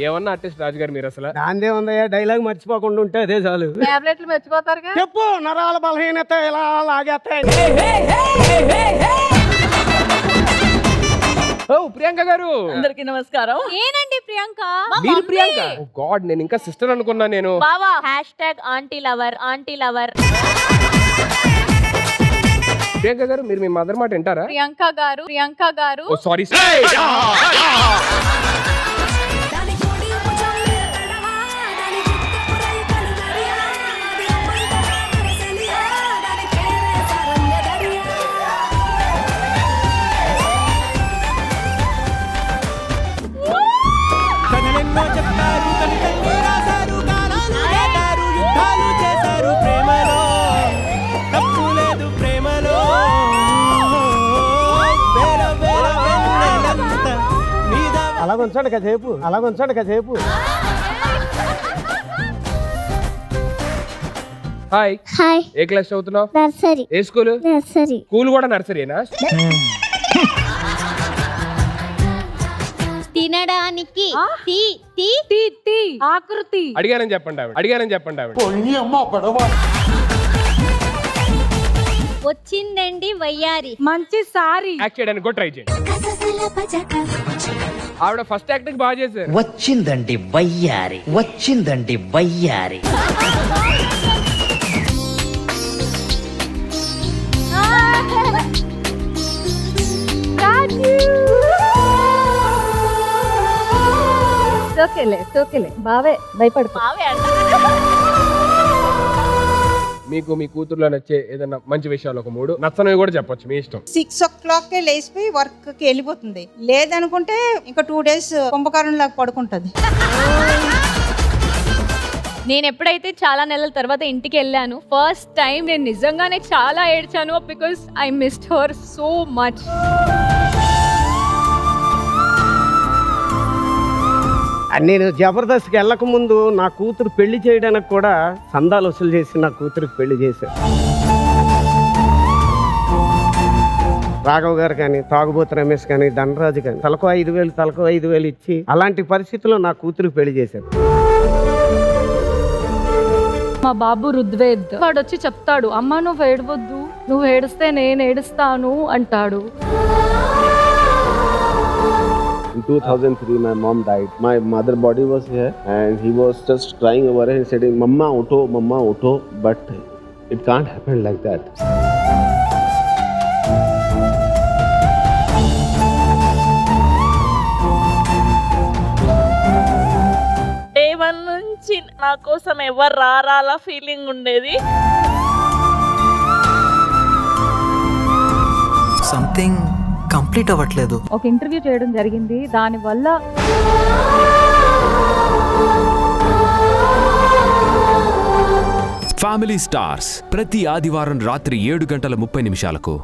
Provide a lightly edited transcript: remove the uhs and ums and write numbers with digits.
ఏమన్నా ఆర్టిస్ట్ రాజు గారు మీరు అసలు దాందే ఉందయ్యా, డైలాగ్ మర్చిపోకుండా ఉంటే అదే చాలు. టాబ్లెట్లు మర్చిపోతారుగా. చెప్పు, నరాల బలహీనత ఇలా లాగేస్తాయి. ఓ ప్రియాంక గారు, అందరికి నమస్కారం. ఏనండి ప్రియాంక? మీరు ప్రియాంక? ఓ గాడ్, నేను ఇంకా సిస్టర్ అనుకున్నా. నేను బావా #aunty lover aunty lover. Priyanka గారు, మీరు మీ మదర్ మాట వింటారా? ప్రియాంక గారు ఓ సారీ. అలాగొంచండి కాసేపు, అలాగొంచండి కాసేపు. హాయ్. హాయ్. ఏ క్లాస్ చదువుతున్నావు? నర్సరీ. ఏ స్కూల్? నర్సరీ. స్కూల్ కూడా నర్సరీనా? తినడానికి టీ టీ టీ టీ ఆకృతి. అడిగానని చెప్పండి ఆవిడ, అడిగానని చెప్పండి ఆవిడ. వచ్చిందండి వయ్యారి. మంచి సారీ. యాక్ట్ చేయడానికి కూడా ట్రై చేయండి. ఆవిడ ఫస్ట్ యాక్టింగ్ బాగా చేశారు. వచ్చిందండి వయ్యారి, వచ్చిందండి వయ్యారి. సోకేలే బావే భయపడు. మీకు మీ కూతురులో నచ్చే ఏదైనా మంచి విషయాలు ఒక 3, నచ్చనివి కూడా చెప్పొచ్చు, మీ ఇష్టం. 6 o'clock లేచిపోయి వర్క్ కి వెళ్ళిపోతుంది. లేదనుకుంటే ఇంకా 2 days కుంభకరణం లాగా పడుకుంటది. నేను ఎప్పుడైతే చాలా నెలల తర్వాత ఇంటికి వెళ్ళాను, ఫస్ట్ టైం నేను నిజంగానే చాలా ఏడ్చాను. Because I missed her so much. నేను జబర్దస్త్కి వెళ్ళక ముందు నా కూతురు పెళ్లి చేయడానికి కూడా సందాలు వసూలు చేసి నా కూతురికి పెళ్లి చేశారు. రాఘవ్ గారు కానీ, తాగుబోతు రమేష్ కానీ, ధనరాజు కానీ తలకు 5,000 ఇచ్చి అలాంటి పరిస్థితుల్లో నా కూతురికి పెళ్లి చేశారు. మా బాబు రుద్వేద్ వాడు వచ్చి చెప్తాడు, అమ్మ నువ్వు ఏడవద్దు, నువ్వు ఏడిస్తే నేను ఏడుస్తాను అంటాడు. In 2003, my mom died. My mother body was here, and he was just crying over it and said, "Mama, utho," but it can't happen like that. Day 1 నుంచి నా కోసం ఎవరు రారాలా ఫీలింగ్ ఉండేది. సంథింగ్ కంప్లీట్ అవ్వట్లేదు. ఒక ఇంటర్వ్యూ చేయడం జరిగింది, దానివల్ల ఫ్యామిలీ స్టార్స్ ప్రతి ఆదివారం రాత్రి 7:30 నిమిషాలకు